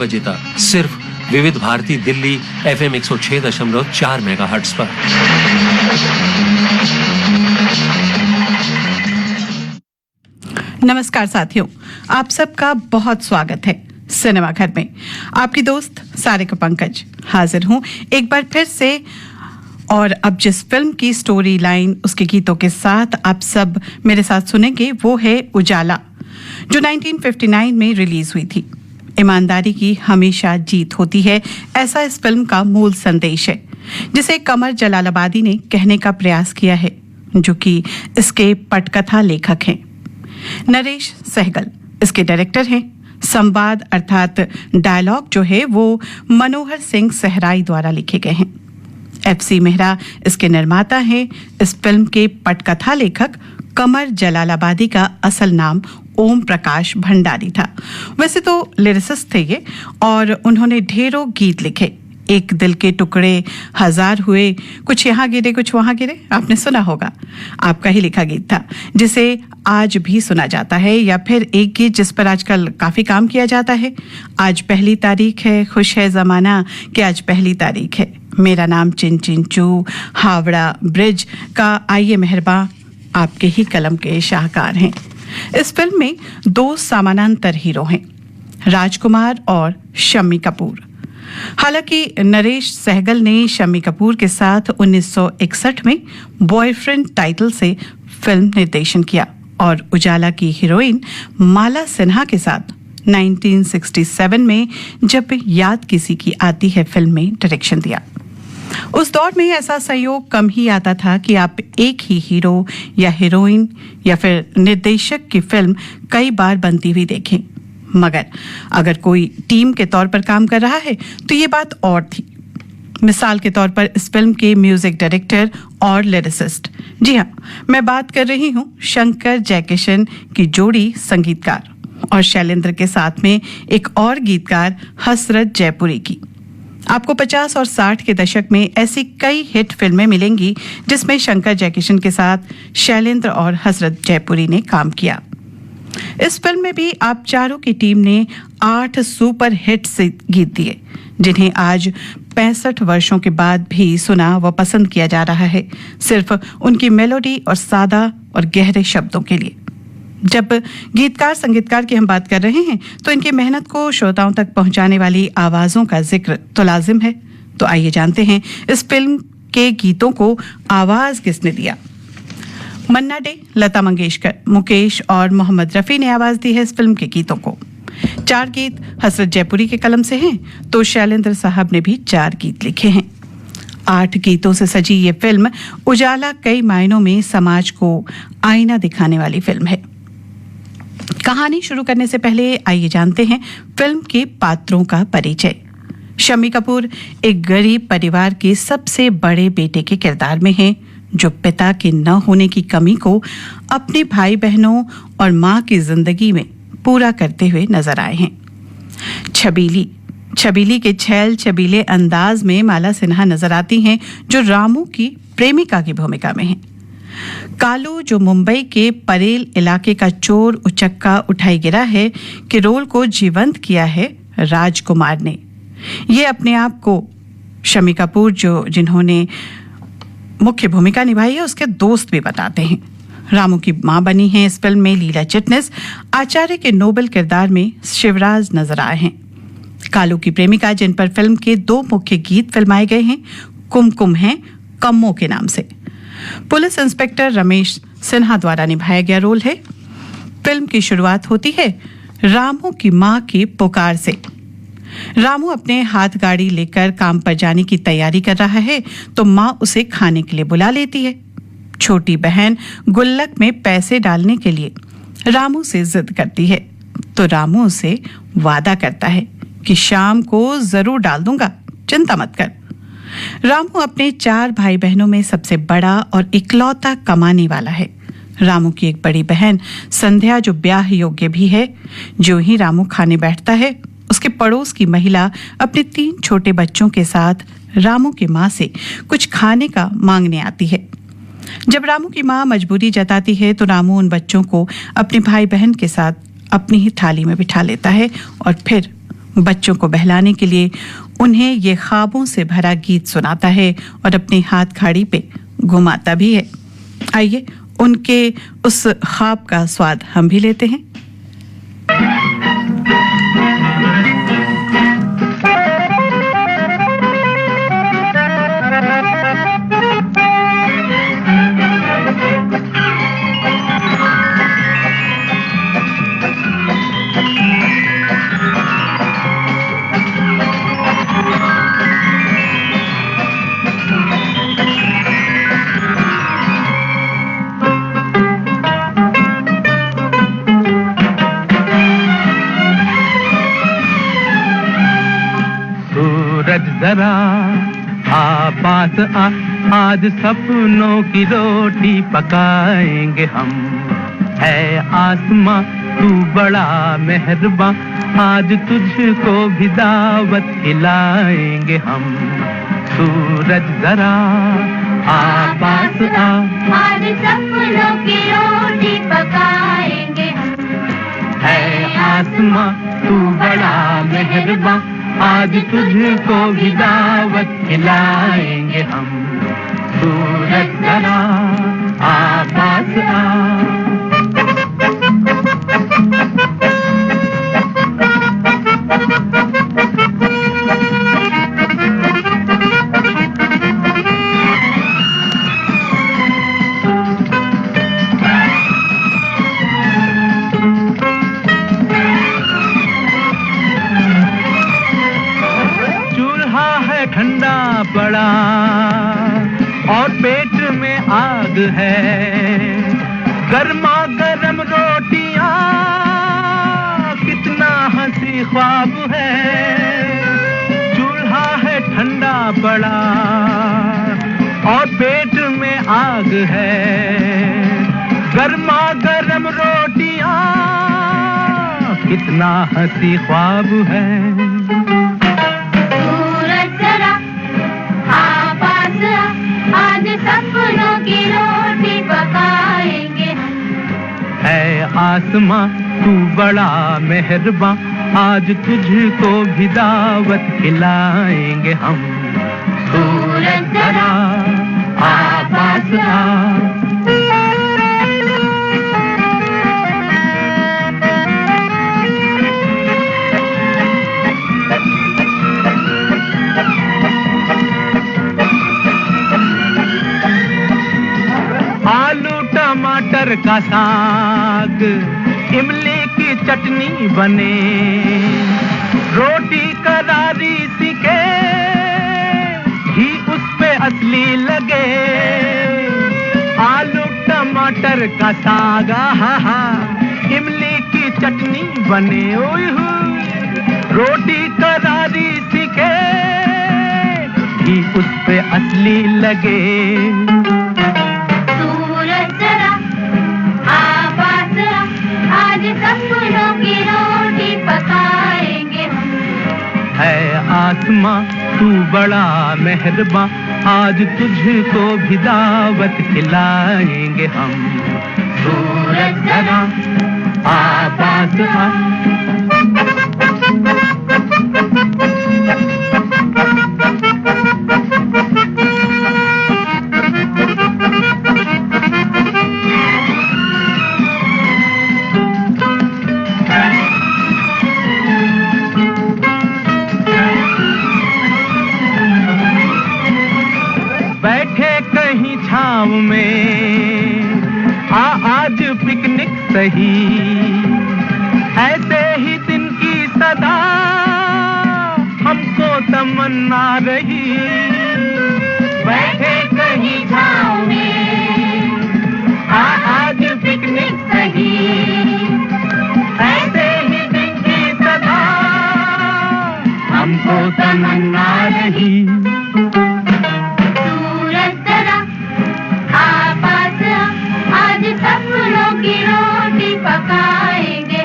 बजे तक सिर्फ विविध भारती दिल्ली FM 106.4 मेगाहर्ट्ज पर। नमस्कार साथियों, आप सबका बहुत स्वागत है सिनेमा घर में। आपकी दोस्त सारिका पंकज हाजिर हूं एक बार फिर से। और अब जिस फिल्म की स्टोरी लाइन, उसके गीतों के साथ आप सब मेरे साथ सुनेंगे वो है उजाला, जो 1959 में रिलीज हुई थी। ईमानदारी की हमेशा जीत होती है, ऐसा इस फिल्म का मूल संदेश है, जिसे कमर जलालाबादी ने कहने का प्रयास किया है, जो कि इसके पटकथा लेखक हैं। नरेश सहगल इसके डायरेक्टर हैं। संवाद अर्थात डायलॉग जो है वो मनोहर सिंह सहराई द्वारा लिखे गए हैं। FC मेहरा इसके निर्माता हैं। इस फिल्म के पटकथा लेखक कमर जलालाबादी का असल नाम ओम प्रकाश भंडारी था। वैसे तो लिरिसिस्ट थे ये, और उन्होंने ढेरों गीत लिखे। एक दिल के टुकड़े, हजार हुए, कुछ यहाँ गिरे कुछ वहां गिरे, आपने सुना होगा, आपका ही लिखा गीत था, जिसे आज भी सुना जाता है। या फिर एक गीत जिस पर आजकल काफी काम किया जाता है, आज पहली तारीख है, खुश है जमाना कि आज पहली तारीख है, मेरा नाम चिन चिन चू, हावड़ा ब्रिज का आइए मेहरबान आपके ही कलम के शाहकार हैं। इस फिल्म में दो समानांतर हीरो हैं, राजकुमार और शम्मी कपूर। हालांकि नरेश सहगल ने शम्मी कपूर के साथ 1961 में बॉयफ्रेंड टाइटल से फिल्म निर्देशन किया और उजाला की हीरोइन माला सिन्हा के साथ 1967 में जब याद किसी की आती है फिल्म में डायरेक्शन दिया। उस दौर में ऐसा संयोग कम ही आता था कि आप एक ही हीरो या हीरोइन या फिर निर्देशक की फिल्म कई बार बनती हुई देखें। मगर अगर कोई टीम के तौर पर काम कर रहा है तो ये बात और थी। मिसाल के तौर पर इस फिल्म के म्यूजिक डायरेक्टर और लिरिसिस्ट, जी हाँ, मैं बात कर रही हूँ शंकर जयकिशन की जोड़ी संगीतकार और शैलेंद्र के साथ में एक और गीतकार हसरत जयपुरी की। आपको 50 और 60 के दशक में ऐसी कई हिट फिल्में मिलेंगी जिसमें शंकर जयकिशन के साथ शैलेंद्र और हसरत जयपुरी ने काम किया। इस फिल्म में भी आप चारों की टीम ने 8 सुपर हिट से गीत दिए, जिन्हें आज 65 वर्षों के बाद भी सुना व पसंद किया जा रहा है, सिर्फ उनकी मेलोडी और सादा और गहरे शब्दों के लिए। जब गीतकार संगीतकार की हम बात कर रहे हैं तो इनकी मेहनत को श्रोताओं तक पहुंचाने वाली आवाजों का जिक्र तो लाजिम है। तो आइए जानते हैं इस फिल्म के गीतों को आवाज किसने दिया। मन्ना डे, लता मंगेशकर, मुकेश और मोहम्मद रफी ने आवाज दी है इस फिल्म के गीतों को। 4 गीत हसरत जयपुरी के कलम से हैं, तो शैलेंद्र साहब ने भी 4 गीत लिखे हैं। 8 गीतों से सजी ये फिल्म उजाला कई मायनों में समाज को आईना दिखाने वाली फिल्म है। कहानी शुरू करने से पहले आइए जानते हैं फिल्म के पात्रों का परिचय। शम्मी कपूर एक गरीब परिवार के सबसे बड़े बेटे के किरदार में हैं, जो पिता के न होने की कमी को अपने भाई बहनों और मां की जिंदगी में पूरा करते हुए नजर आए हैं। छबीली के छैल छबीले अंदाज में माला सिन्हा नजर आती हैं, जो रामू की प्रेमिका की भूमिका में हैं। कालू, जो मुंबई के परेल इलाके का चोर उचक्का उठाई गिरा है, के रोल को जीवंत किया है राजकुमार ने। ये अपने आप को शम्मी कपूर जिन्होंने मुख्य भूमिका निभाई है उसके दोस्त भी बताते हैं। रामू की मां बनी हैं इस फिल्म में लीला चिटनिस। आचार्य के नोबल किरदार में शिवराज नजर आए हैं। कालू की प्रेमिका, जिन पर फिल्म के 2 मुख्य गीत फिल्माए गए हैं, कुमकुम हैं कम्मो के नाम से। पुलिस इंस्पेक्टर रमेश सिन्हा द्वारा निभाया गया रोल है। फिल्म की शुरुआत होती है रामू की मां की पुकार से। रामू अपने हाथ गाड़ी लेकर काम पर जाने की तैयारी कर रहा है तो मां उसे खाने के लिए बुला लेती है। छोटी बहन गुल्लक में पैसे डालने के लिए रामू से जिद करती है, तो रामू उसे वादा करता है कि शाम को जरूर डाल दूंगा, चिंता मत कर। रामू अपने 4 भाई बहनों में सबसे बड़ा और इकलौता कमाने वाला है। रामू की एक बड़ी बहन संध्या, जो ब्याह योग्य भी है। जो ही रामू खाने बैठता है, उसके पड़ोस की महिला अपने 3 छोटे बच्चों के साथ रामू की मां से कुछ खाने का मांगने आती है। जब रामू की मां मजबूरी जताती है तो रामू उन बच्चों को अपने भाई बहन के साथ अपनी ही थाली में बिठा लेता है और फिर बच्चों को बहलाने के लिए उन्हें ये ख्वाबों से भरा गीत सुनाता है और अपने हाथ खाड़ी पे घुमाता भी है। आइए उनके उस ख्वाब का स्वाद हम भी लेते हैं। जरा पास आ, आज सपनों की रोटी पकाएंगे हम। है आसमां तू बड़ा मेहरबान, आज तुझको भी दावत खिलाएंगे हम। सूरज जरा पास आ, आज सपनों की रोटी पकाएंगे हम। है आसमां तू बड़ा मेहरबान, आज तुझको भी दावत खिलाएंगे हम। सूरज जरा पास आ। ठंडा पड़ा और पेट में आग है, गर्मा गर्म रोटियां कितना हंसी ख्वाब है। चूल्हा है ठंडा पड़ा और पेट में आग है, गर्मा गर्म रोटियां कितना हंसी ख्वाब है। आज सपनों की रोटी पकाएंगे। है आसमां तू बड़ा मेहरबान, आज तुझको भी दावत खिलाएंगे हम। सूरज जरा पास आ। टमाटर का साग, इमली की चटनी बने, रोटी करारी सीखे, घी उस पे असली लगे। आलू टमाटर का साग, हा इमली की चटनी बने, ओए हो रोटी करारी सीखे, घी उस पे असली लगे। सपनों की रोटी पकाएंगे। है आसमां तू बड़ा मेहरबान, आज तुझको भी दावत खिलाएंगे हम। सूरज जरा पास आ। छाँव में आज पिकनिक सही, ऐसे ही दिन की सदा हमको तमन्ना रही। बैठे कहीं छाँव में आज पिकनिक सही, ऐसे ही दिन की सदा हमको तमन्ना रही। सपनों की रोटी पकाएंगे।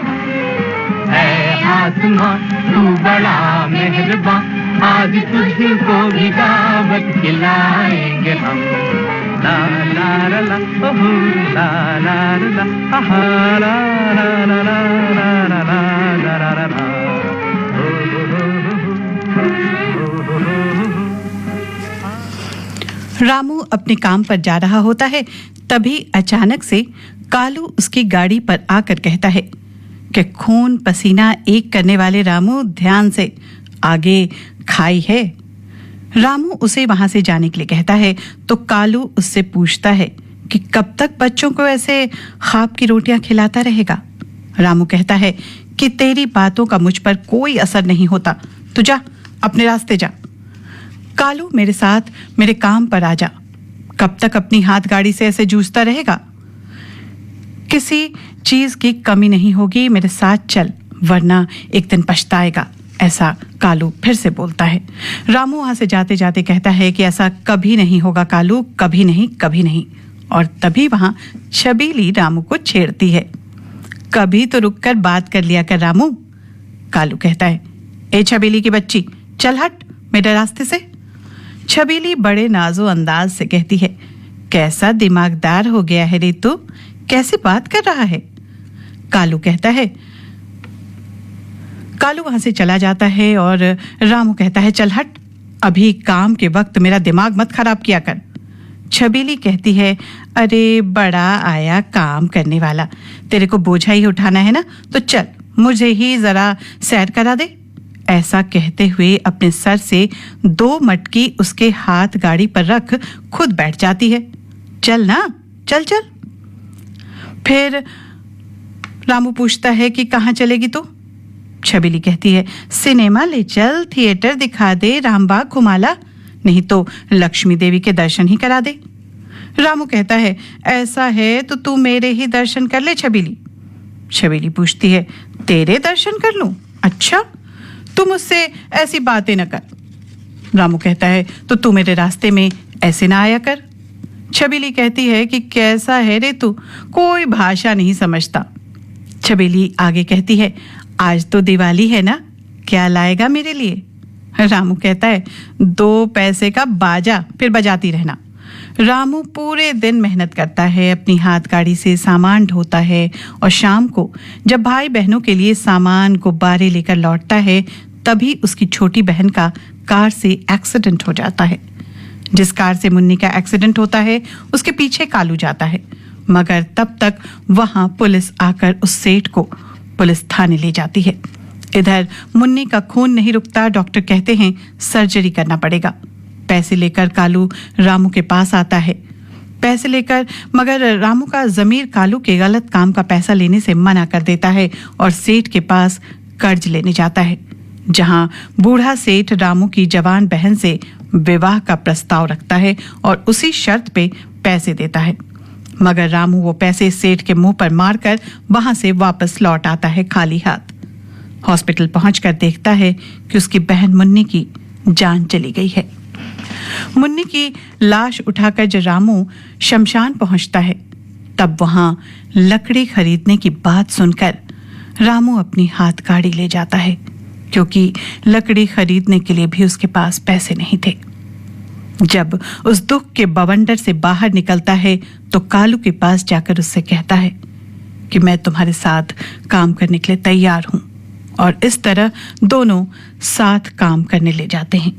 है आसमां तू बड़ा मेहरबान, आज तुझको भी दावत खिलाएंगे हम। ला ला ला ला ओहो ला ला ला हा ला ला ला ला ला ला ला ला ला ला। रामू अपने काम पर जा रहा होता है, तभी अचानक से कालू उसकी गाड़ी पर आकर कहता है कि खून पसीना एक करने वाले रामू, ध्यान से, आगे खाई है। रामू उसे वहां से जाने के लिए कहता है तो कालू उससे पूछता है कि कब तक बच्चों को ऐसे ख्वाब की रोटियां खिलाता रहेगा। रामू कहता है कि तेरी बातों का मुझ पर कोई असर नहीं होता, तू जा, अपने रास्ते जा। कालू, मेरे साथ मेरे काम पर आ जा। कब तक अपनी हाथ गाड़ी से ऐसे जूझता रहेगा? किसी चीज की कमी नहीं होगी, मेरे साथ चल, वरना एक दिन पछताएगा, ऐसा कालू फिर से बोलता है। रामू वहां से जाते जाते कहता है कि ऐसा कभी नहीं होगा कालू, कभी नहीं, कभी नहीं। और तभी वहां छबीली रामू को छेड़ती है। कभी तो रुककर बात कर लिया कर रामू। कालू कहता है, ए छबीली की बच्ची, चल हट मेरे रास्ते से। छबीली बड़े नाजो अंदाज से कहती है, कैसा दिमागदार हो गया है रे तू, कैसे बात कर रहा है? कालू कहता है, कालू वहां से चला जाता है और रामू कहता है, चल हट, अभी काम के वक्त मेरा दिमाग मत खराब किया कर। छबीली कहती है, अरे बड़ा आया काम करने वाला, तेरे को बोझा ही उठाना है ना, तो चल मुझे ही जरा सैर करा दे। ऐसा कहते हुए अपने सर से 2 मटकी उसके हाथ गाड़ी पर रख खुद बैठ जाती है। चल ना, चल चल। फिर रामू पूछता है कि कहाँ चलेगी तू? छबीली कहती है, सिनेमा ले चल, थिएटर दिखा दे, रामबाग घुमा ला, नहीं तो लक्ष्मी देवी के दर्शन ही करा दे। रामू कहता है, ऐसा है तो तू मेरे ही दर्शन कर ले छबीली। छबीली पूछती है, तेरे दर्शन कर लूं? अच्छा, तू मुझसे ऐसी बातें न कर। रामू कहता है, तो तू मेरे रास्ते में ऐसे ना आया कर। छबीली कहती है कि कैसा है रे तू, कोई भाषा नहीं समझता। छबीली आगे कहती है, आज तो दिवाली है ना, क्या लाएगा मेरे लिए? रामू कहता है, 2 पैसे का बाजा, फिर बजाती रहना। रामू पूरे दिन मेहनत करता है, अपनी हाथ गाड़ी से सामान ढोता है और शाम को जब भाई बहनों के लिए सामान गुब्बारे लेकर लौटता है, तभी उसकी छोटी बहन का कार से एक्सीडेंट हो जाता है। जिस कार से मुन्नी का एक्सीडेंट होता है, उसके पीछे कालू जाता है, मगर तब तक वहां पुलिस आकर उस सेठ को पुलिस थाने ले जाती है। इधर मुन्नी का खून नहीं रुकता, डॉक्टर कहते हैं सर्जरी करना पड़ेगा। पैसे लेकर कालू रामू के पास आता है, पैसे लेकर, मगर रामू का ज़मीर कालू के गलत काम का पैसा लेने से मना कर देता है और सेठ के पास कर्ज लेने जाता है, जहां बूढ़ा सेठ रामू की जवान बहन से विवाह का प्रस्ताव रखता है और उसी शर्त पे पैसे देता है। मगर रामू वो पैसे सेठ के मुंह पर मारकर वहां से वापस लौट आता है खाली हाथ। हॉस्पिटल पहुंचकर देखता है कि उसकी बहन मुन्नी की जान चली गई है। मुन्नी की लाश उठाकर जब रामू शमशान पहुंचता है, तब वहां लकड़ी खरीदने की बात सुनकर रामू अपनी हाथ गाड़ी ले जाता है, क्योंकि लकड़ी खरीदने के लिए भी उसके पास पैसे नहीं थे। जब उस दुख के बवंडर से बाहर निकलता है तो कालू के पास जाकर उससे कहता है कि मैं तुम्हारे साथ काम करने के लिए तैयार हूं, और इस तरह दोनों साथ काम करने ले जाते हैं।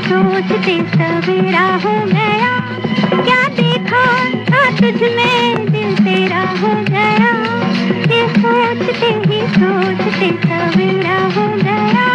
सोचते सवेरा हो गया, क्या देखा था तुझ में दिल तेरा हो गया, ये सोचते ही सोचते सवेरा हो गया।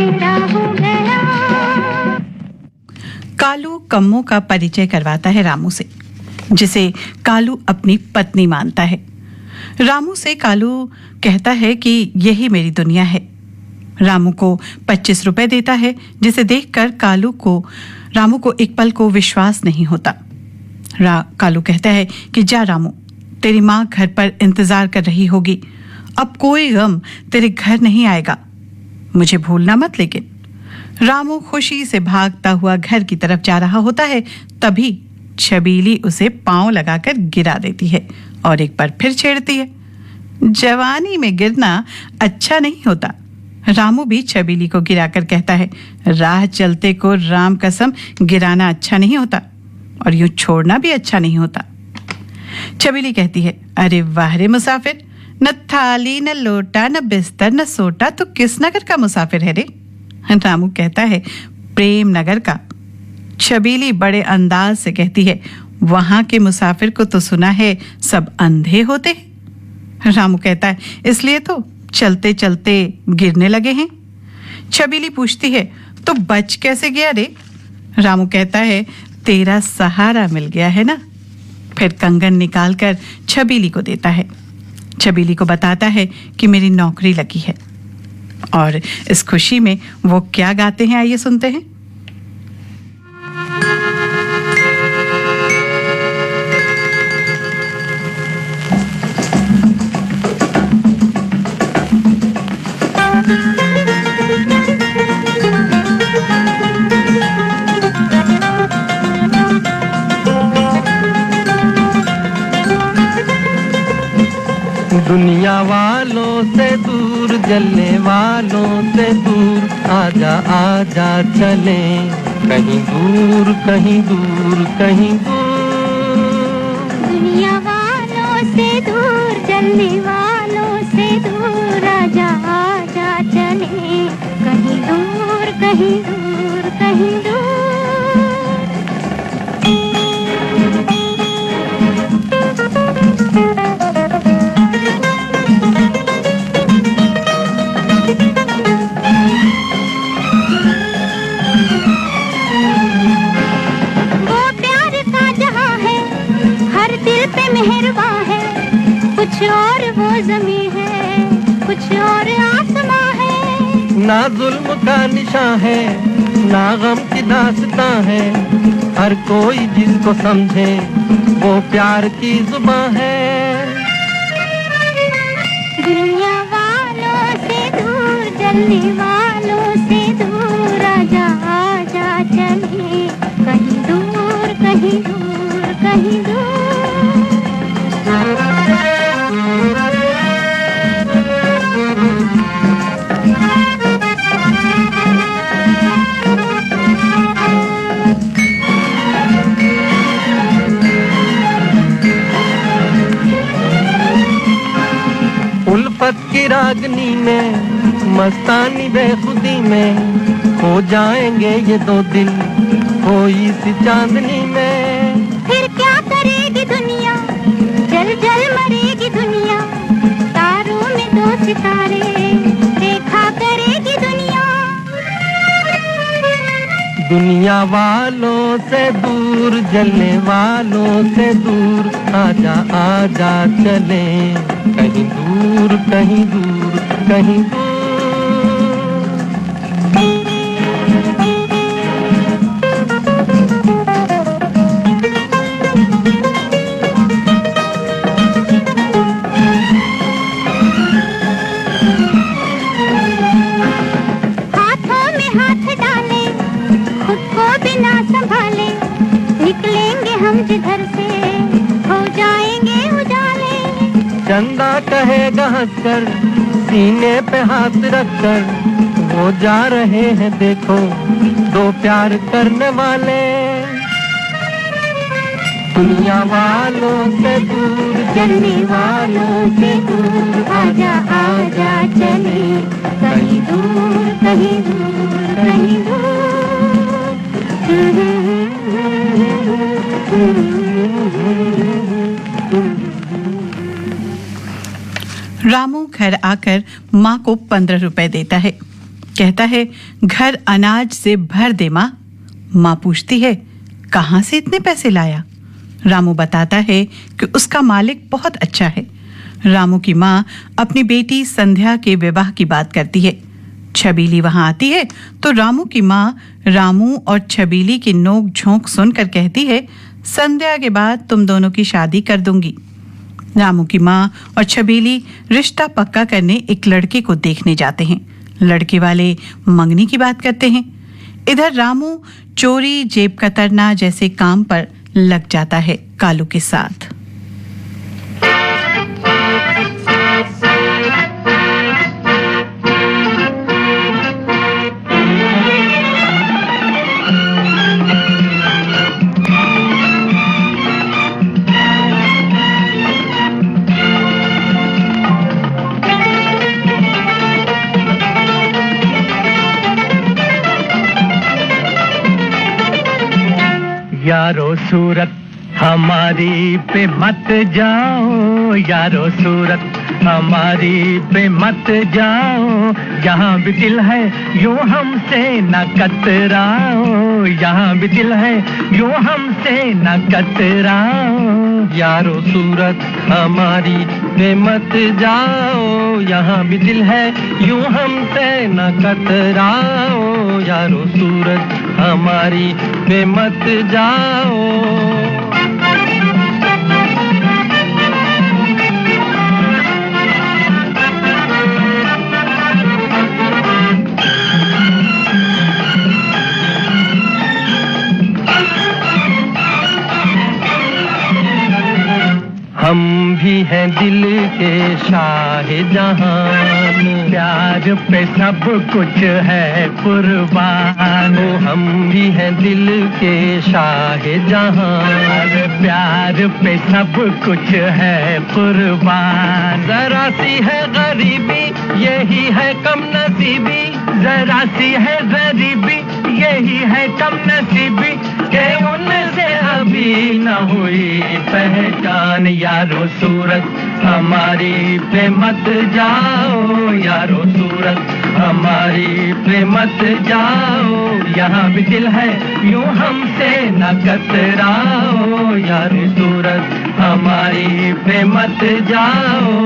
तेरा हो गया। कालू कम्मो का परिचय करवाता है रामू से, जिसे कालू अपनी पत्नी मानता है। रामू से कालू कहता है कि यही मेरी दुनिया है। रामू को 25 रुपए देता है, जिसे देखकर रामू को एक पल को विश्वास नहीं होता। कालू कहता है कि जा रामू, तेरी माँ घर पर इंतजार कर रही होगी, अब कोई गम तेरे घर नहीं आएगा, मुझे भूलना मत। लेकिन रामू खुशी से भागता हुआ घर की तरफ जा रहा होता है, तभी छबीली उसे पांव लगाकर गिरा देती है और एक बार फिर छेड़ती है। जवानी में गिरना अच्छा नहीं होता। रामू भी छबीली को गिराकर कहता है, राह चलते को राम कसम गिराना अच्छा नहीं होता और यूं छोड़ना भी अच्छा नहीं होता। छबीली कहती है, अरे वाह रे मुसाफिर, न थाली न लोटा न बिस्तर न सोटा, तो किस नगर का मुसाफिर है रे? रामू कहता है, प्रेम नगर का। छबीली बड़े अंदाज से कहती है, वहां के मुसाफिर को तो सुना है सब अंधे होते हैं। रामू कहता है, इसलिए तो चलते चलते गिरने लगे हैं। छबीली पूछती है, तो बच कैसे गया रे? रामू कहता है, तेरा सहारा मिल गया है ना। फिर कंगन निकालकर छबीली को देता है। छबीली को बताता है कि मेरी नौकरी लगी है, और इस खुशी में वो क्या गाते हैं, आइए सुनते हैं। दुनिया वालों से दूर, जलने वालों से दूर, आजा आजा चले कहीं दूर कहीं दूर कहीं दूर। दुनिया वालों से दूर, जलने वालों से दूर, आजा आजा चले कहीं दूर कहीं दूर कहीं दूर। मेहरबान है, कुछ और वो ज़मीं है, कुछ और आसमां है। ना जुल्म का निशान है, ना गम की दास्तां है, हर कोई जिसको समझे वो प्यार की जुबान है। दुनिया वालों से दूर, जलने वालों से दूर, आजा आजा चले कहीं दूर कहीं दूर कहीं दूर। उल्फत की रागनी में, मस्तानी बेखुदी में, खो जाएंगे ये दो दिल कोई सी चांदनी में। फिर क्या करेगी दुनिया, जल जल मरेगी दुनिया, तारों में दो सितारे देखा करेगी दुनिया। दुनिया वालों से दूर, जलने वालों से दूर, आजा आजा चले कहीं दूर कहीं दूर कहीं दूर। हाथों में हाथ डाले, खुद को बिना संभाले, निकलेंगे हम जिधर से हो जाएंगे उजाले। चंदा कहेगा हंसकर, सीने पे हाथ रखकर, वो जा रहे हैं देखो दो प्यार करने वाले। दुनिया वालों से दूर, जलने वालों से दूर, आजा आजा चले कहीं दूर कहीं दूर कहीं रामू घर आकर माँ को 15 रुपए देता है। कहता है, घर अनाज से भर दे माँ। माँ पूछती है, कहाँ से इतने पैसे लाया? रामू बताता है कि उसका मालिक बहुत अच्छा है। रामू की माँ अपनी बेटी संध्या के विवाह की बात करती है। छबीली वहां आती है तो रामू की माँ रामू और छबीली की नोक झोंक सुनकर कहती है, संध्या के बाद तुम दोनों की शादी कर दूंगी। रामू की माँ और छबीली रिश्ता पक्का करने एक लड़के को देखने जाते हैं। लड़के वाले मंगनी की बात करते हैं। इधर रामू चोरी, जेब कतरना जैसे काम पर लग जाता है कालू के साथ। यारो सूरत हमारी पे मत जाओ, यारो सूरत हमारी पे मत जाओ, यहाँ भी दिल है यूं हमसे न कतराओ, यहाँ भी दिल है यूं हमसे न कतराओ। यारो सूरत हमारी पे मत जाओ, यहाँ भी दिल है यूं हमसे न कतराओ, यारो सूरत हमारी पे मत जाओ। हम भी हैं दिल के शाहजहान, प्यार पे सब कुछ है कुर्बान। हम भी हैं दिल के शाहजहान, प्यार पे सब कुछ है कुर्बान। जरा सी है गरीबी यही है कम नसीबी, जरा सी है गरीबी यही है कम नसीबी, के उनसे अभी न हुई पहचान। यारो सूरत हमारी पे मत जाओ, यारो सूरत हमारी पे मत जाओ, यहाँ भी दिल है यूं हमसे न कतराओ, यारो सूरत हमारी पे मत जाओ।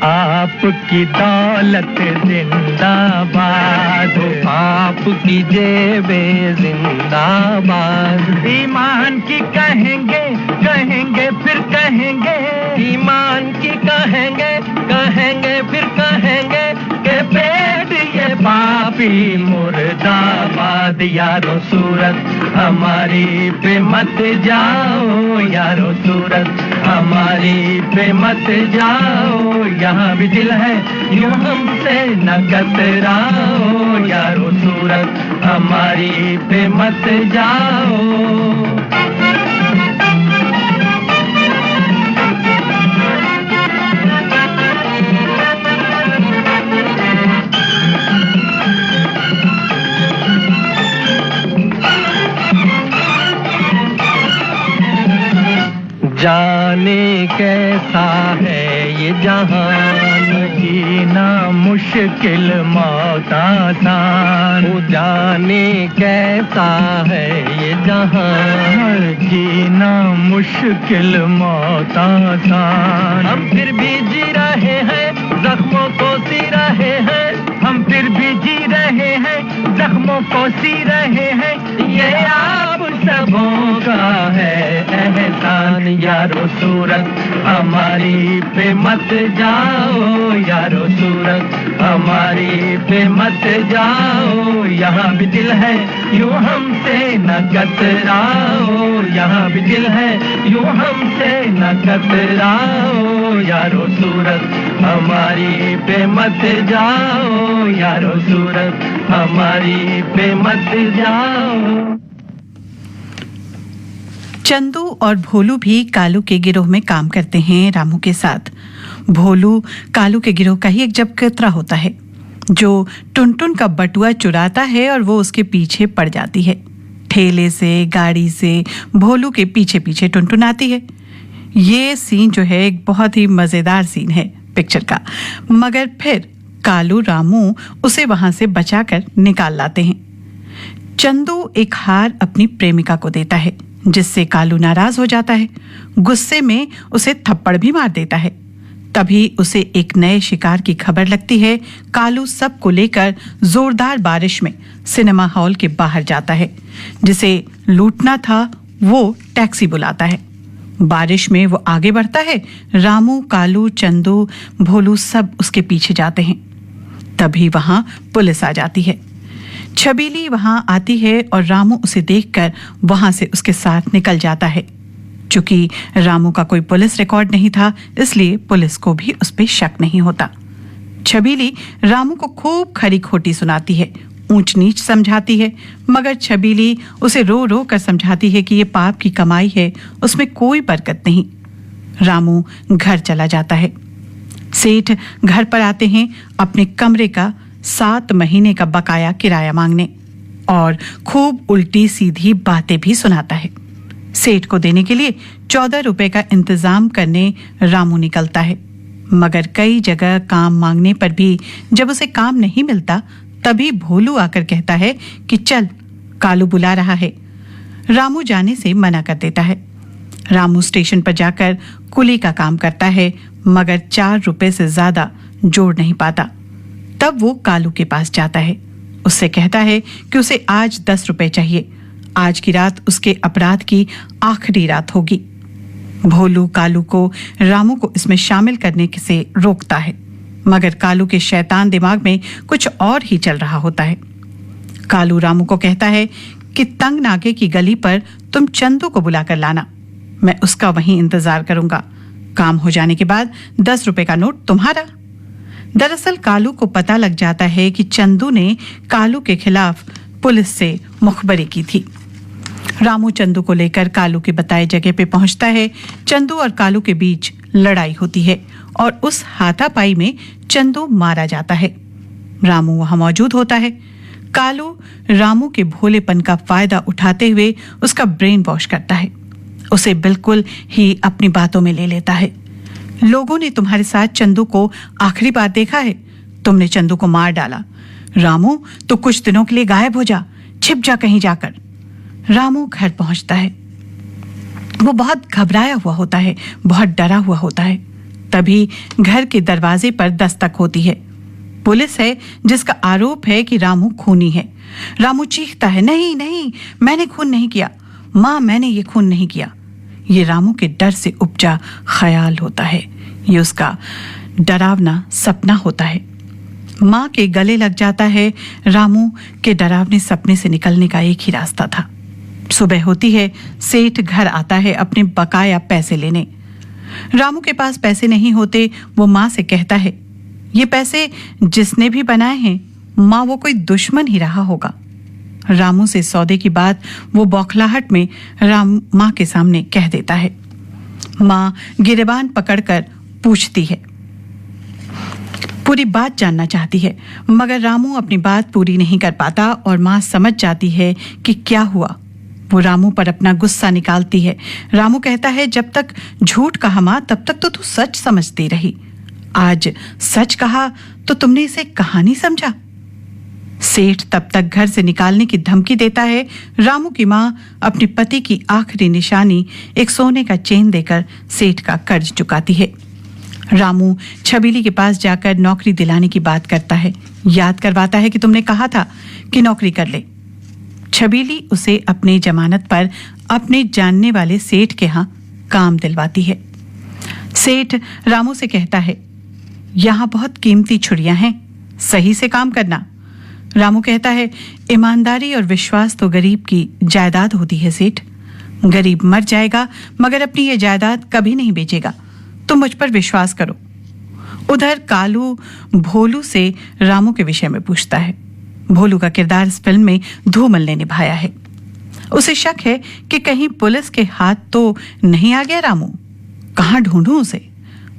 आपकी दौलत जिंदाबाद, आपकी जेबे जिंदाबाद। ईमान की कहेंगे कहेंगे फिर कहेंगे, ईमान की कहेंगे कहेंगे फिर कहेंगे, के पेट ये पापी मुर्दाबाद। यारो सूरत हमारी पे मत जाओ, यारो सूरत हमारी पे मत जाओ, यहाँ भी दिल है यूं हमसे न कतराओ, यारो सूरत हमारी पे मत जाओ। जाने कैसा है ये जहान, जीना मुश्किल मौत आसान। जाने कैसा है ये जहान, जीना मुश्किल मौत आसान। हम फिर भी जी रहे हैं जख्मों को सी रहे हैं, हम फिर भी जी रहे हैं जख्मों को सी रहे हैं, ये आप सबों का है एहसान। यारो सूरत हमारी पे मत जाओ, यारो सूरत हमारी पे मत जाओ, यहाँ भी दिल है यूं हमसे न कतराओ, यहाँ भी दिल है यूं हमसे न कतराओ, यारो सूरत हमारी पे मत जाओ, यारो सूरत हमारी पे मत जाओ। चंदू और भोलू भी कालू के गिरोह में काम करते हैं रामू के साथ। भोलू कालू के गिरोह का ही एक जबकतरा होता है। जो टुनटुन का बटुआ चुराता है और वो उसके पीछे पड़ जाती है। ठेले से, गाड़ी से भोलू के पीछे पीछे टुनटुन आती है। ये सीन जो है एक बहुत ही मजेदार सीन है पिक्चर का, मगर फिर कालू रामू उसे वहां से बचाकर निकाल लाते हैं। चंदू एक हार अपनी प्रेमिका को देता है, जिससे कालू नाराज हो जाता है। गुस्से में उसे थप्पड़ भी मार देता है। तभी उसे एक नए शिकार की खबर लगती है। कालू सबको लेकर जोरदार बारिश में सिनेमा हॉल के बाहर जाता है। जिसे लूटना था वो टैक्सी बुलाता है। बारिश में वो आगे बढ़ता है। रामू, कालू, चंदू, भोलू सब उसके पीछे जाते हैं। तभी वहां पुलिस आ जाती है। छबीली वहां आती है और रामू उसे देखकर वहां से उसके साथ निकल जाता है। चूंकि रामू का कोई पुलिस रिकॉर्ड नहीं था, इसलिए पुलिस को भी उस पर शक नहीं होता। छबीली रामू को खूब खरी खोटी सुनाती है, ऊंच नीच समझाती है, मगर छबीली उसे रो रो कर समझाती है कि ये पाप की कमाई है, उसमें कोई बरकत नहीं। रामू घर चला जाता है। सेठ घर पर आते हैं अपने कमरे का 7 महीने का बकाया किराया मांगने, और खूब उल्टी सीधी बातें भी सुनाता है। सेठ को देने के लिए 14 रुपए का इंतजाम करने रामू निकलता है, मगर कई जगह काम मांगने पर भी जब उसे काम नहीं मिलता, तभी भोलू आकर कहता है कि चल, कालू बुला रहा है। रामू जाने से मना कर देता है। रामू स्टेशन पर जाकर कुली का काम करता है, मगर 4 रुपए से ज्यादा जोड़ नहीं पाता। तब वो कालू के पास जाता है। उससे कहता है कि उसे आज 10 रुपए चाहिए। आज की रात उसके अपराध की आखिरी रात होगी। भोलू कालू को रामू को इसमें शामिल करने से रोकता है, मगर कालू के शैतान दिमाग में कुछ और ही चल रहा होता है। कालू रामू को कहता है कि तंग नाके की गली पर तुम चंदू को बुलाकर लाना, मैं उसका वहीं इंतजार करूंगा। काम हो जाने के बाद 10 रुपए का नोट तुम्हारा। दरअसल कालू को पता लग जाता है कि चंदू ने कालू के खिलाफ पुलिस से मुखबरी की थी। रामू चंदू को लेकर कालू के बताए जगह पे पहुंचता है। चंदू और कालू के बीच लड़ाई होती है और उस हाथापाई में चंदू मारा जाता है। रामू वहां मौजूद होता है। कालू रामू के भोलेपन का फायदा उठाते हुए उसका ब्रेन वॉश करता है। उसे बिल्कुल ही अपनी बातों में ले लेता है। लोगों ने तुम्हारे साथ चंदू को आखिरी बार देखा है। तुमने चंदू को मार डाला। रामू, तो कुछ दिनों के लिए गायब हो जा, छिप जा कहीं जाकर। रामू घर पहुंचता है। वो बहुत घबराया हुआ होता है, बहुत डरा हुआ होता है। तभी घर के दरवाजे पर दस्तक होती है। पुलिस है, जिसका आरोप है कि रामू खूनी है। रामू चीखता है, नहीं नहीं, मैंने खून नहीं किया, मां, मैंने ये खून नहीं किया। ये रामू के डर से उपजा ख्याल होता है। ये उसका डरावना सपना होता है। मां के गले लग जाता है। रामू के डरावने सपने से निकलने का एक ही रास्ता था। सुबह होती है। सेठ घर आता है अपने बकाया पैसे लेने। रामू के पास पैसे नहीं होते। वो मां से कहता है, ये पैसे जिसने भी बनाए हैं, मां, वो कोई दुश्मन ही रहा होगा। रामू से सौदे की बात वो बौखलाहट में मां के सामने कह देता है। मां गिरेबान पकड़कर पूछती है, पूरी बात जानना चाहती है, मगर रामू अपनी बात पूरी नहीं कर पाता और मां समझ जाती है कि क्या हुआ। वो रामू पर अपना गुस्सा निकालती है। रामू कहता है, जब तक झूठ कहा मां, तब तक तो तू सच समझती रही। आज सच कहा तो तुमने इसे कहानी समझा। सेठ तब तक घर से निकालने की धमकी देता है। रामू की मां अपने पति की आखिरी निशानी एक सोने का चेन देकर सेठ का कर्ज चुकाती है। रामू छबीली के पास जाकर नौकरी दिलाने की बात करता है। याद करवाता है कि तुमने कहा था कि नौकरी कर ले। छबीली उसे अपनी जमानत पर अपने जानने वाले सेठ के यहाँ काम दिलवाती है। सेठ रामू से कहता है, यहाँ बहुत कीमती छुरियां हैं, सही से काम करना। रामू कहता है, ईमानदारी और विश्वास तो गरीब की जायदाद होती है सेठ। गरीब मर जाएगा मगर अपनी ये जायदाद कभी नहीं बेचेगा। तुम मुझ पर विश्वास करो। उधर कालू भोलू से रामू के विषय में पूछता है। भोलू का किरदार इस फिल्म में धूमल ने निभाया है। उसे शक है कि कहीं पुलिस के हाथ तो नहीं आ गया रामू, कहां ढूंढूं उसे।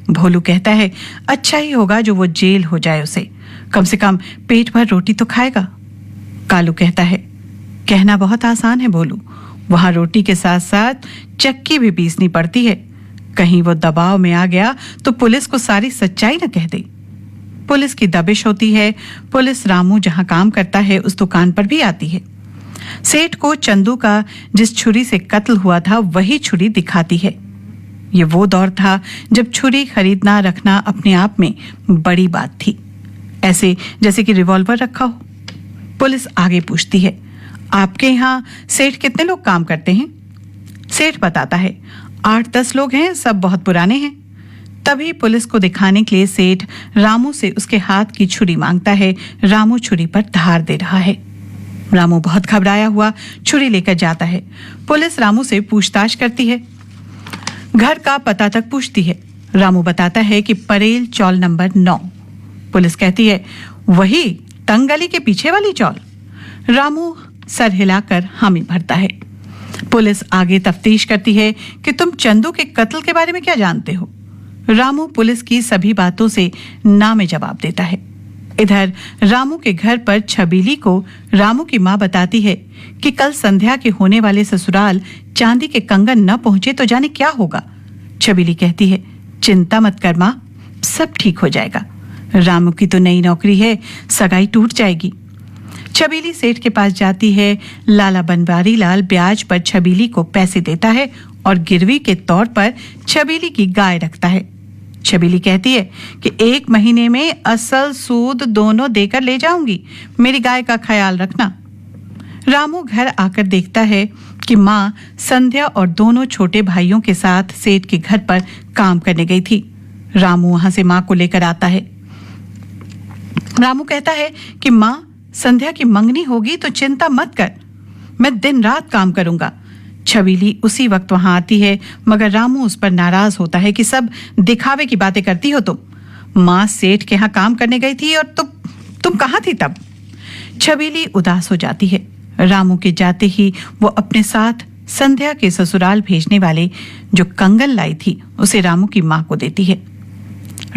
भोलू कहता है, अच्छा ही होगा जो वो जेल हो जाए उसे। कम से कम पेट भर रोटी तो खाएगा। कालू कहता है, कहना बहुत आसान है भोलू, वहां रोटी के साथ साथ चक्की भी पीसनी पड़ती है। कहीं वो दबाव में आ गया तो पुलिस को सारी सच्चाई न कह दे। पुलिस की दबिश होती है। पुलिस रामू जहां काम करता है उस दुकान पर भी आती है। सेठ को चंदू का जिस छुरी से कत्ल हुआ था वही छुरी दिखाती है। ये वो दौर था जब छुरी खरीदना रखना अपने आप में बड़ी बात थी, ऐसे जैसे कि रिवॉल्वर रखा हो। पुलिस आगे पूछती है, आपके यहाँ सेठ कितने लोग काम करते हैं? सेठ बताता है, 8-10 लोग हैं, सब बहुत पुराने हैं। तभी पुलिस को दिखाने के लिए सेठ रामू से उसके हाथ की छुरी मांगता है। रामू छुरी पर धार दे रहा है। रामू बहुत घबराया हुआ छुरी लेकर जाता है। पुलिस रामू से पूछताछ करती है, घर का पता तक पूछती है। रामू बताता है कि परेल चौल नंबर 9। पुलिस कहती है, वही तंग गली के पीछे वाली चौल? रामू सर हिलाकर हामी भरता है। पुलिस आगे तफ्तीश करती है कि तुम चंदू के कत्ल के बारे में क्या जानते हो? रामू पुलिस की सभी बातों से ना में जवाब देता है। इधर रामू के घर पर छबीली को रामू की मां बताती है कि कल संध्या के होने वाले ससुराल चांदी के कंगन न पहुंचे तो जाने क्या होगा। छबीली कहती है, चिंता मत कर मां, सब ठीक हो जाएगा। रामू की तो नई नौकरी है, सगाई टूट जाएगी। छबीली सेठ के पास जाती है। लाला बनवारी लाल ब्याज पर छबीली को पैसे देता है और गिरवी के तौर पर छबीली की गाय रखता है। छबीली कहती है कि 1 महीने में असल सूद दोनों देकर ले जाऊंगी, मेरी गाय का ख्याल रखना। रामू घर आकर देखता है कि मां संध्या और दोनों छोटे भाइयों के साथ सेठ के घर पर काम करने गई थी। रामू वहां से मां को लेकर आता है। रामू कहता है कि मां, संध्या की मंगनी होगी तो चिंता मत कर, मैं दिन रात काम करूंगा। छबीली उसी वक्त वहां आती है, मगर रामू उस पर नाराज होता है कि सब दिखावे की बातें करती हो तुम। मां सेठ के यहाँ काम करने गई थी और तुम कहाँ थी तब? छबीली उदास हो जाती है। रामू के जाते ही वो अपने साथ संध्या के ससुराल भेजने वाले जो कंगन लाई थी उसे रामू की मां को देती है।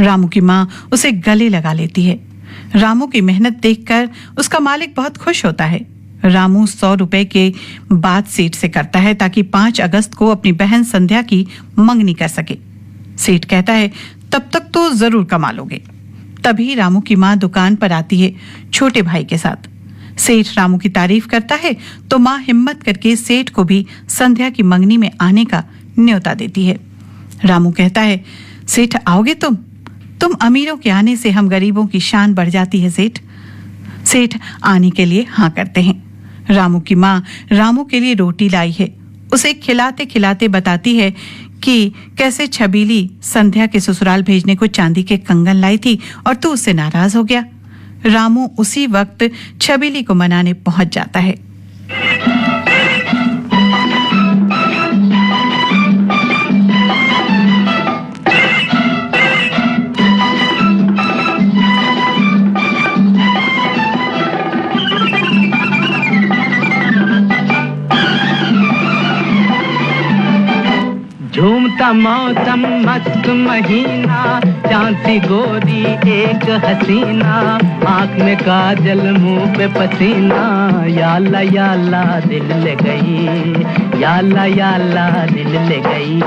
रामू की मां उसे गले लगा लेती है। रामू की मेहनत देखकर उसका मालिक बहुत खुश होता है। रामू 100 रुपए के बाद सेठ से करता है ताकि 5 अगस्त को अपनी बहन संध्या की मंगनी कर सके। सेठ कहता है, तब तक तो जरूर कमा लोगे। तभी रामू की मां दुकान पर आती है छोटे भाई के साथ। सेठ रामू की तारीफ करता है तो मां हिम्मत करके सेठ को भी संध्या की मंगनी में आने का न्योता देती है। रामू कहता है, सेठ आओगे तुम अमीरों के आने से हम गरीबों की शान बढ़ जाती है सेठ। सेठ आने के लिए हाँ करते हैं। रामू की मां रामू के लिए रोटी लाई है। उसे खिलाते खिलाते बताती है कि कैसे छबीली संध्या के ससुराल भेजने को चांदी के कंगन लाई थी और तू उससे नाराज हो गया। रामू उसी वक्त छबीली को मनाने पहुंच जाता है। झूमता मौसम मस्त महीना, चांद सी गोरी एक हसीना, आँख में काजल मुंह पे पसीना, याला याला दिल ले गई, याला याला दिल ले गई।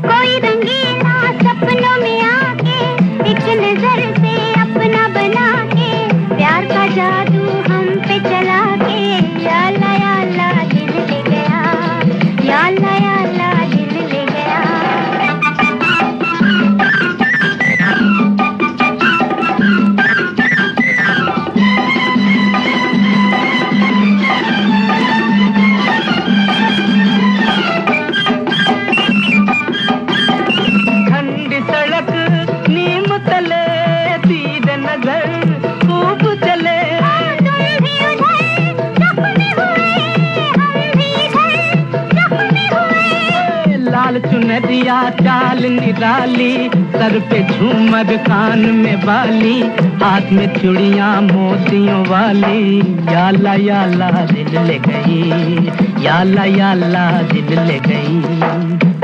कोई रंगीला सपनों में आके एक नजर से अपना बना के, प्यार का जादू हम पे चला के, याला याला दिल ले गया, याला याला दिल ले गया। ठंडी सड़क नीम तले तीर नजर खूब चले, तुम भी उधर जख्मी हुए, हम भी इधर जख्मी हुए। लाल चुनरिया चाल निराली, सर पे झूमर कान में बाली, हाथ में चूड़ियां मोतियों वाली, याला याला दिल ले गई, याला याला दिल ले गई।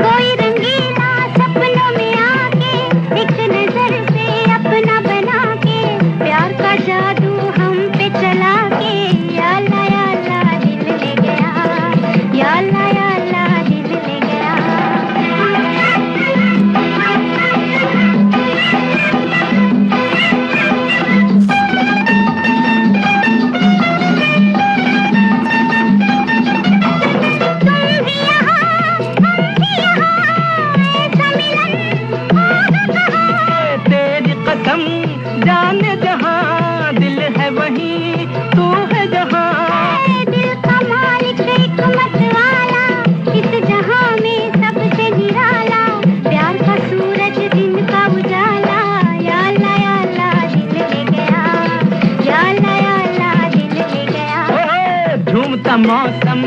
कोई रंगीला सपनों में आके एक नजर से अपना बना के, प्यार का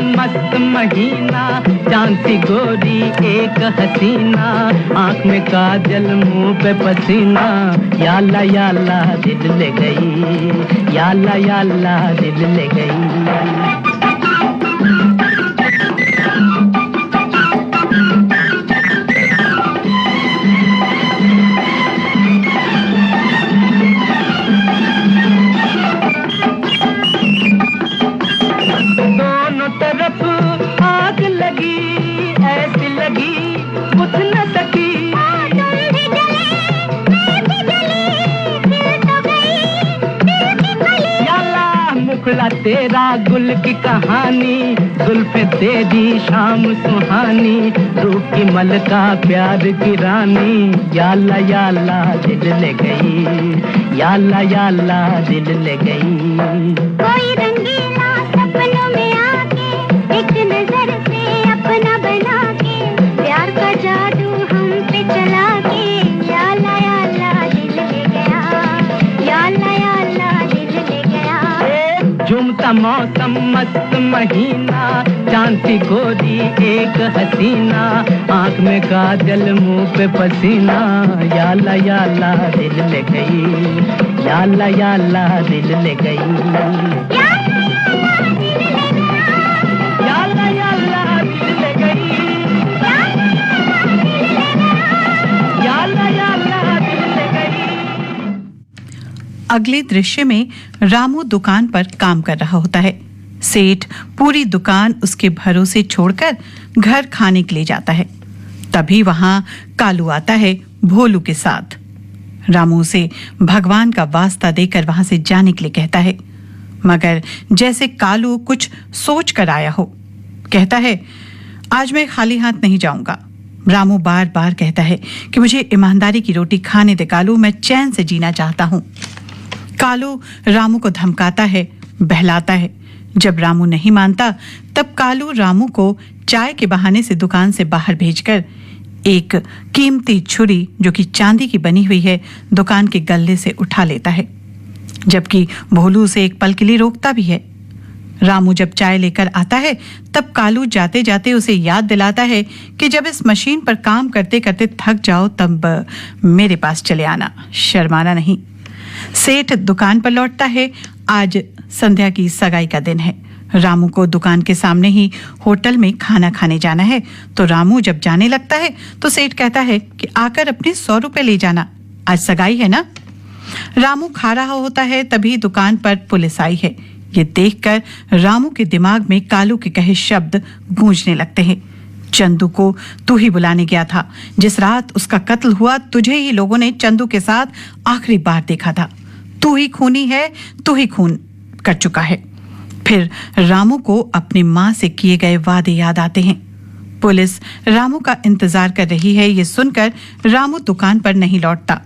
मस्त महीना, चांद सी गोरी एक हसीना, आँख में काजल मुंह पे पसीना, याला याला दिल ले गई, याला याला दिल ले गई। तेरा गुल की कहानी, जुल्फे तेरी शाम सुहानी, रूप की मलका प्यार की रानी, याला याला दिल ले गई, याला याला दिल ले गई। कोई रंगीला सपनों में आके, एक नजर से अपना बना के, प्यार का जादू हम पे चला के, याला याला दिल ले गया, याला याला दिल ले गया। झूमता मौसम मस्त महीना, चांद सी गोरी एक हसीना, आँख में काजल मुंह पे पसीना, याला याला दिल ले गई, याला याला दिल ले गई, याला याला दिल ले गई, याला याला दिल ले गई। अगले दृश्य में रामू दुकान पर काम कर रहा होता है। सेठ पूरी दुकान उसके भरोसे छोड़कर घर खाने के लिए जाता है। तभी वहां कालू आता है भोलू के साथ। रामू उसे भगवान का वास्ता देकर वहां से जाने के लिए कहता है, मगर जैसे कालू कुछ सोच कर आया हो, कहता है, आज मैं खाली हाथ नहीं जाऊंगा। रामू बार बार कहता है कि मुझे ईमानदारी की रोटी खाने दे कालू, मैं चैन से जीना चाहता हूं। कालू रामू को धमकाता है, बहलाता है। जब रामू नहीं मानता, तब कालू रामू को चाय के बहाने से दुकान से बाहर भेजकर एक कीमती छुरी, जो कि चांदी की बनी हुई है, दुकान के गल्ले से उठा लेता है, जबकि भोलू उसे एक पल के लिए रोकता भी है। रामू जब चाय लेकर आता है, तब कालू जाते जाते उसे याद दिलाता है कि जब इस मशीन पर काम करते करते थक जाओ, तब मेरे पास चले आना, शर्माना नहीं। सेठ दुकान पर लौटता है। आज संध्या की सगाई का दिन है। रामू को दुकान के सामने ही होटल में खाना खाने जाना है। तो रामू जब जाने लगता है तो सेठ कहता है कि आकर अपने 100 रुपए ले जाना, आज सगाई है ना। रामू खा रहा होता है, तभी दुकान पर पुलिस आई है। ये देखकर रामू के दिमाग में कालू के कहे शब्द गूंजने लगते हैं। चंदू को तू ही बुलाने गया था। जिस रात उसका कत्ल हुआ, तुझे ही लोगों ने चंदू के साथ आखिरी बार देखा था। तू ही खूनी है, तू ही खून कर चुका है। फिर रामू को अपनी मां से किए गए वादे याद आते हैं। पुलिस रामू का इंतजार कर रही है। ये सुनकर रामू दुकान पर नहीं लौटता।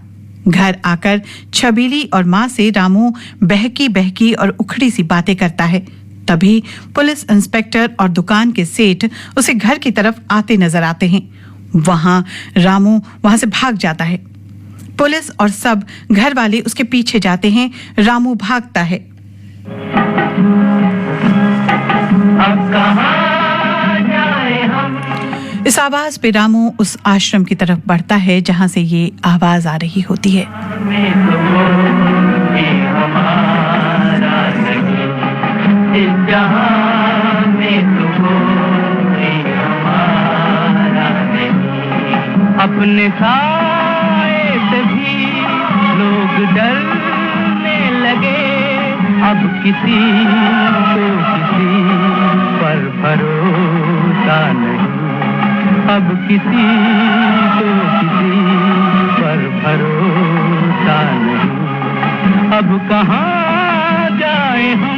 घर आकर छबीली और मां से रामू बहकी बहकी और उखड़ी सी बातें करता है। तभी पुलिस इंस्पेक्टर और दुकान के सेठ उसे घर की तरफ आते नजर आते हैं। रामू वहां से भाग जाता है। पुलिस और सब घर वाले उसके पीछे जाते हैं। रामू भागता है। अब कहाँ जाए हम? इस आवाज पे रामू उस आश्रम की तरफ बढ़ता है जहां से ये आवाज आ रही होती है। इस जहां में तो कोई हमारा नहीं, अपने साए से भी लोग डरने लगे। अब किसी को किसी पर भरोसा नहीं, अब किसी को किसी पर भरोसा नहीं। अब कहाँ जाए हम?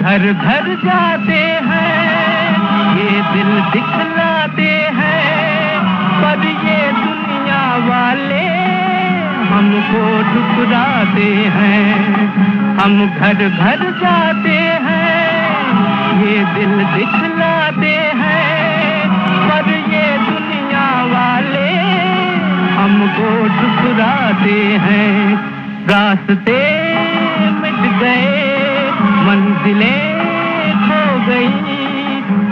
घर घर जाते हैं, ये दिल दिखलाते हैं, पर ये दुनिया वाले हमको ठुकराते हैं। हम घर घर जाते हैं, ये दिल दिखलाते हैं, जाते हैं, रास्ते मिट गए, मंजिलें खो गई,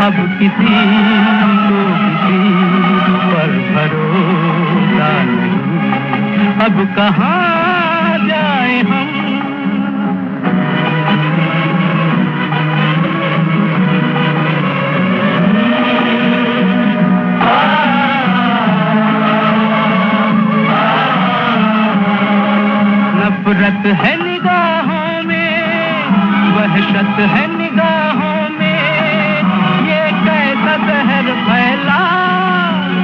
अब किसी को किसी पर भरोसा नहीं, अब कहाँ जाए हम। नफरत है निगाहों में, वहशत है निगाहों में, ये कैसा जहर फैला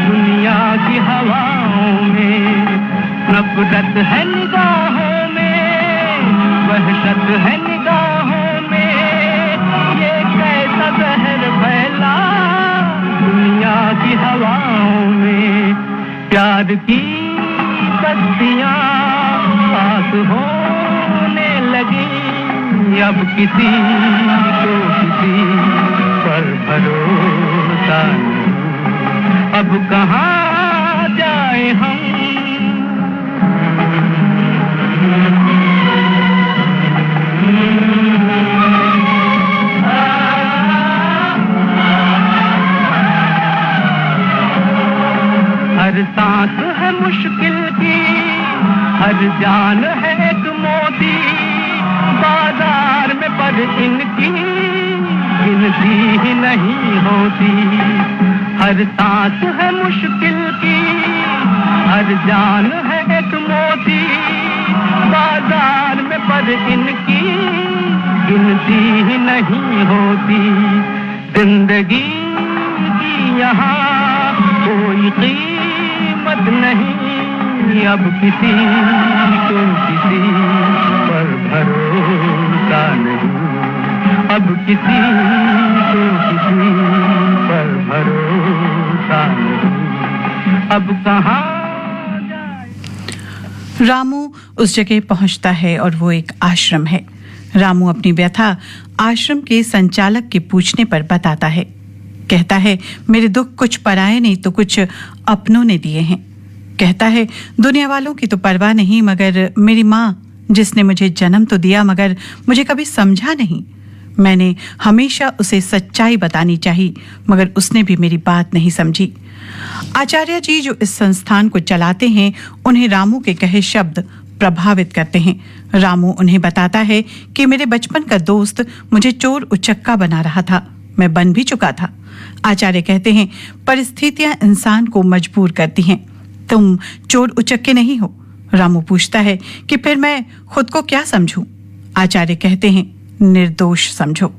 दुनिया की हवाओं में। नफरत है निगाहों में, वहशत है निगाहों में, ये कैसा जहर फैला दुनिया की हवाओं में। प्यार की बत्तियां आग होने लगी, अब किसी को किसी पर भरोसा नहीं, अब कहाँ जाए हम। हर सांस है मुश्किल की, हर जान है एक मोती, बाजार में पर इनकी गिनती ही नहीं होती। हर सांस है मुश्किल की, हर जान है एक मोती, बाजार में पर इनकी गिनती ही नहीं होती। जिंदगी की यहाँ कोई कीमत नहीं, अब किसी को किसी पर भरोसा नहीं, अब किसी को किसी पर भरोसा नहीं, अब कहाँ जाए। रामू उस जगह पहुंचता है और वो एक आश्रम है। रामू अपनी व्यथा आश्रम के संचालक के पूछने पर बताता है। कहता है, मेरे दुख कुछ पराए नहीं तो कुछ अपनों ने दिए हैं। कहता है, दुनिया वालों की तो परवाह नहीं, मगर मेरी माँ जिसने मुझे जन्म तो दिया मगर मुझे कभी समझा नहीं। मैंने हमेशा उसे सच्चाई बतानी चाहिए, मगर उसने भी मेरी बात नहीं समझी। आचार्य जी जो इस संस्थान को चलाते हैं, उन्हें रामू के कहे शब्द प्रभावित करते हैं। रामू उन्हें बताता है कि मेरे बचपन का दोस्त मुझे चोर उचक्का बना रहा था, मैं बन भी चुका था। आचार्य कहते हैं, परिस्थितियां इंसान को मजबूर करती हैं। तुम चोर उचक्के नहीं हो। रामू पूछता है कि फिर मैं खुद को क्या समझूं? आचार्य कहते हैं, निर्दोष समझो।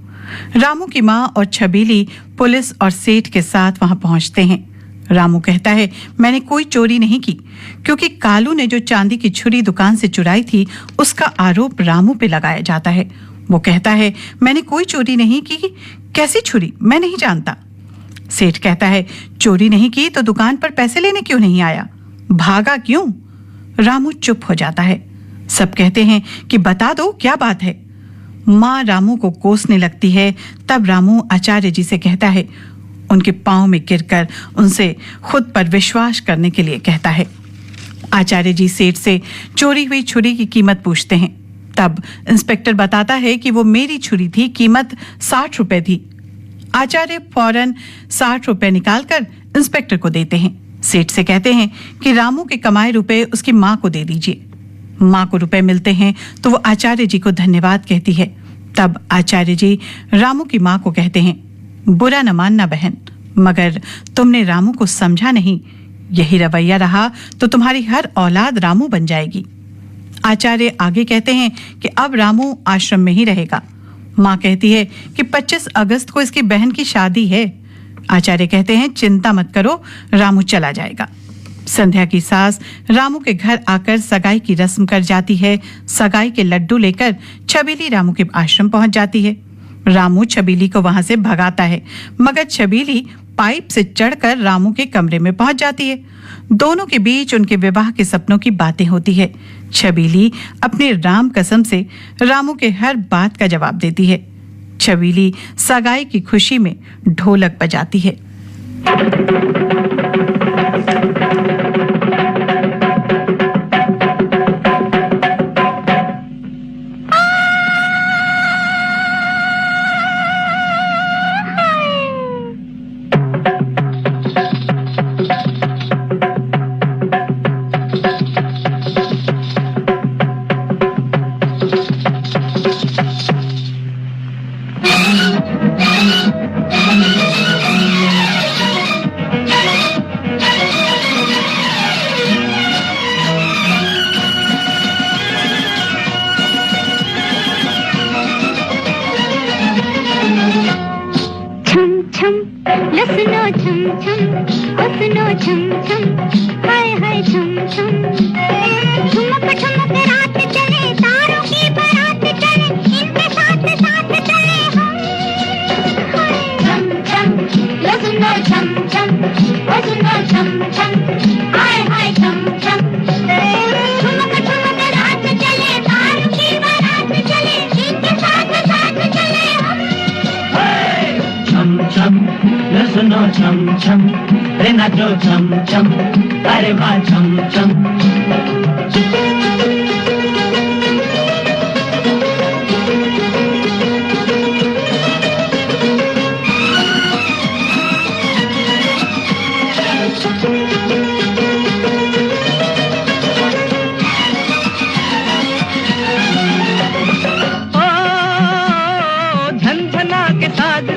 रामू की माँ और छबीली पुलिस और सेठ के साथ वहां पहुंचते हैं। रामू कहता है, मैंने कोई चोरी नहीं की, क्योंकि कालू ने जो चांदी की छुरी दुकान से चुराई थी उसका आरोप रामू पे लगाया जाता है। वो कहता है, मैंने कोई चोरी नहीं की। कैसी छुरी? मैं नहीं जानता। सेठ कहता है, चोरी नहीं की तो दुकान पर पैसे लेने क्यों नहीं आया? भागा क्यों? रामू चुप हो जाता है। सब कहते हैं कि बता दो क्या बात है। माँ रामू को कोसने लगती है। तब रामू आचार्य जी से कहता है, उनके पांव में गिरकर उनसे खुद पर विश्वास करने के लिए कहता है। आचार्य जी सेठ से चोरी हुई छुरी की कीमत पूछते हैं। तब इंस्पेक्टर बताता है कि वो मेरी छुरी थी, कीमत 60 रुपए थी। आचार्य फौरन 60 रुपए निकालकर इंस्पेक्टर को देते हैं। सेठ से कहते हैं कि रामू के कमाए रुपए उसकी माँ को दे दीजिए। माँ को रुपए मिलते हैं तो वो आचार्य जी को धन्यवाद कहती है। तब आचार्य जी रामू की माँ को कहते हैं, बुरा न मानना बहन, मगर तुमने रामू को समझा नहीं। यही रवैया रहा तो तुम्हारी हर औलाद रामू बन जाएगी। आचार्य आगे कहते हैं कि अब रामू आश्रम में ही रहेगा। माँ कहती है कि 25 अगस्त को इसकी बहन की शादी है। आचार्य कहते हैं, चिंता मत करो, रामू चला जाएगा। संध्या की सास रामू के घर आकर सगाई की रस्म कर जाती है। सगाई के लड्डू लेकर छबीली रामू के आश्रम पहुंच जाती है। रामू छबीली को वहां से भगाता है, मगर छबीली पाइप से चढ़कर रामू के कमरे में पहुंच जाती है। दोनों के बीच उनके विवाह के सपनों की बातें होती है। छबीली अपनी राम कसम से रामू के हर बात का जवाब देती है। छबीली सगाई की खुशी में ढोलक बजाती है। ओ सुनो छम छम हाय हाय छम छम ठुमक ठुमक रात चले तारों की बारात चले इनके साथ साथ चले हम छम छम लो सुनो छम छम ओ सुनो छम छम हाय हाय छम छम ठुमक ठुमक रात चले तारों की बारात चले इनके साथ साथ चले हम छम छम लो सुनो छम छम रे नाचो छम छम अरे वाह छम छम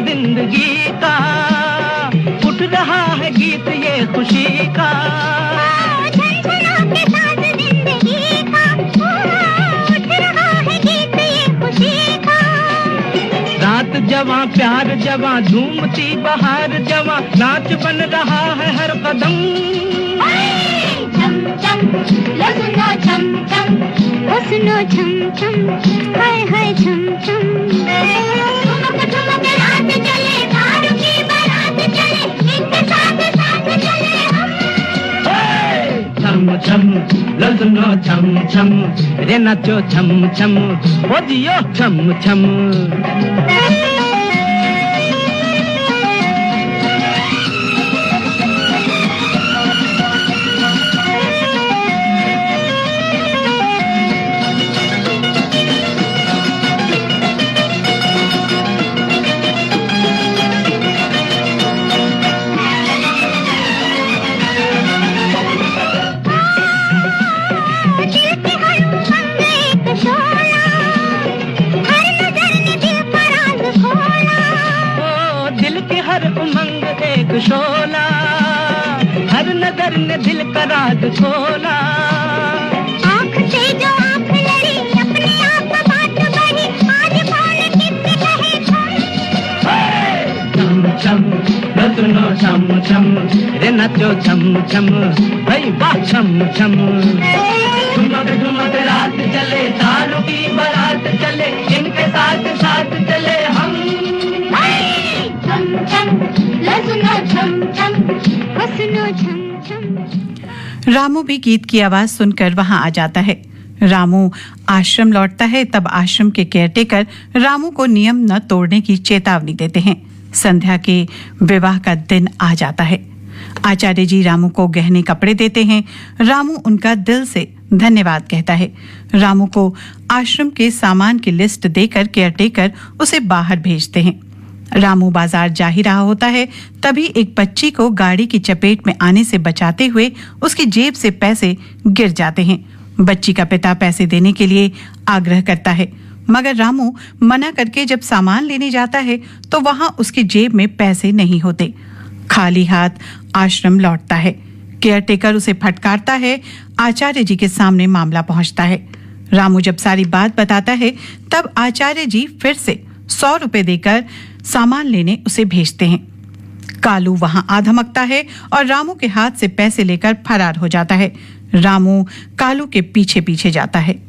जिंदगी का उठ रहा है गीत ये खुशी का झनझना के साथ जिंदगी का उठ रहा है गीत ये खुशी का रात जवां प्यार जवां झूमती बहार जवां नाच बन रहा है हर कदम छम छम लो सुनो छम छम ओ सुनो छम छम हाय हाय छम छम ठुमक ठुमक रात चले तारों की बारात चले इनके साथ साथ चले हम छम छम लो सुनो छम छम रे नाचो छम छम ओ जियो छम छम शोला हर नजर ने दिल का राज खोला आँख से जो आँख लड़ी अपने आप बात बढ़ी आज कौन किससे कहे छम छम लो सुनो छम छम रे नाचो छम छम भाई वाह छम छम ठुमक ठुमक रात चले तारों की बारात चले इनके साथ साथ चले हम छम छम लो सुनो छम छम ओ सुनो छम छम रामू भी गीत की आवाज सुनकर वहां आ जाता है। रामू आश्रम लौटता है तब आश्रम के केयरटेकर रामू को नियम न तोड़ने की चेतावनी देते हैं। संध्या के विवाह का दिन आ जाता है। आचार्य जी रामू को गहने कपड़े देते हैं। रामू उनका दिल से धन्यवाद कहता है। रामू को आश्रम के सामान की लिस्ट देकर केयरटेकर उसे बाहर भेजते हैं। रामू बाजार जा ही रहा होता है तभी एक बच्ची को गाड़ी की चपेट में आने से बचाते हुए उसकी जेब से पैसे गिर जाते हैं। बच्ची का पिता पैसे देने के लिए आग्रह करता है मगर रामू मना करके जब सामान लेने जाता है तो वहां उसकी जेब में पैसे नहीं होते। खाली हाथ आश्रम लौटता है। केयरटेकर उसे फटकारता है। आचार्य जी के सामने मामला पहुंचता है। रामू जब सारी बात बताता है तब आचार्य जी फिर से 100 रुपए देकर सामान लेने उसे भेजते हैं। कालू वहां आ धमकता है और रामू के हाथ से पैसे लेकर फरार हो जाता है। रामू कालू के पीछे पीछे जाता है।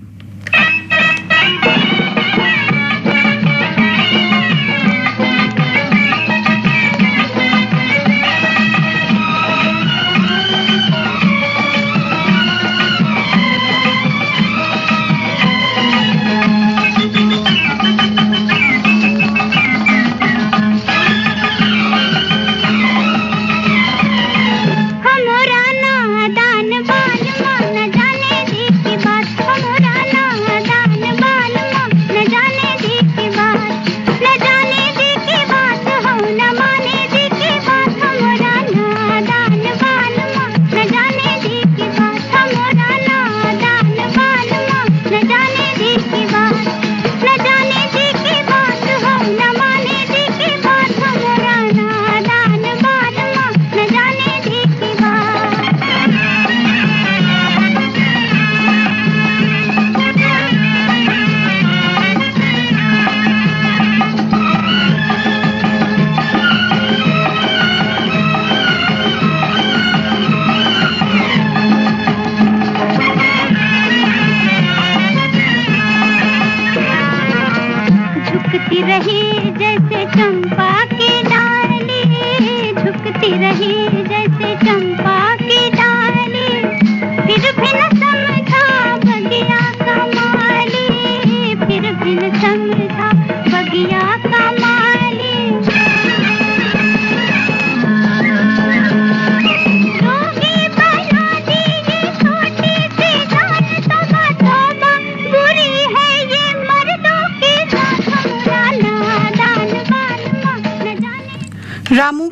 हमारा नादान बाल मान जाले देखी बात हमारा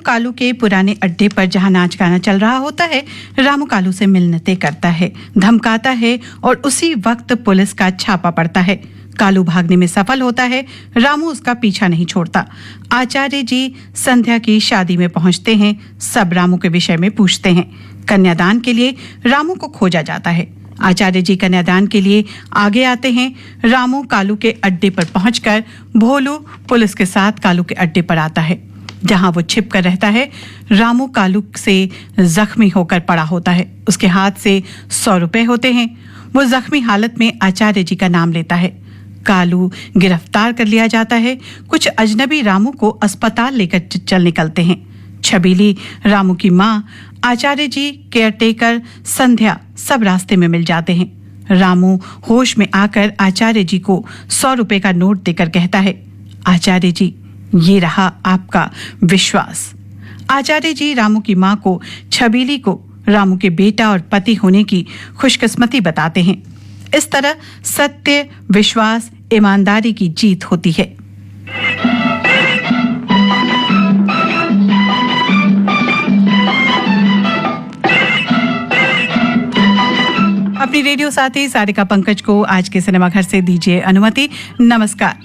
कालू के पुराने अड्डे पर जहां नाच गाना चल रहा होता है, रामू कालू से मिलनते करता है, धमकाता है और उसी वक्त पुलिस का छापा पड़ता है। कालू भागने में सफल होता है, रामू उसका पीछा नहीं छोड़ता। आचार्य जी संध्या की शादी में पहुंचते हैं, सब रामू के विषय में पूछते हैं। कन्यादान के लिए रामू को खोजा जाता है। आचार्य जी कन्यादान के लिए आगे आते हैं। रामू कालू के अड्डे पर पहुंचकर भोलू पुलिस के साथ कालू के अड्डे पर आता है, जहां वो छिप कर रहता है। रामू कालू से जख्मी होकर पड़ा होता है, उसके हाथ से 100 रुपए होते हैं। वो जख्मी हालत में आचार्य जी का नाम लेता है। कालू गिरफ्तार कर लिया जाता है। कुछ अजनबी रामू को अस्पताल लेकर चल निकलते हैं। छबीली, रामू की माँ, आचार्य जी, केयरटेकर, संध्या सब रास्ते में मिल जाते हैं। रामू होश में आकर आचार्य जी को 100 रुपए का नोट देकर कहता है, आचार्य जी, ये रहा आपका विश्वास। आचार्य जी रामू की माँ को, छबीली को रामू के बेटा और पति होने की खुशकिस्मती बताते हैं। इस तरह सत्य, विश्वास, ईमानदारी की जीत होती है। अपनी रेडियो साथी सारिका पंकज को आज के सिनेमा घर से दीजिए अनुमति। नमस्कार।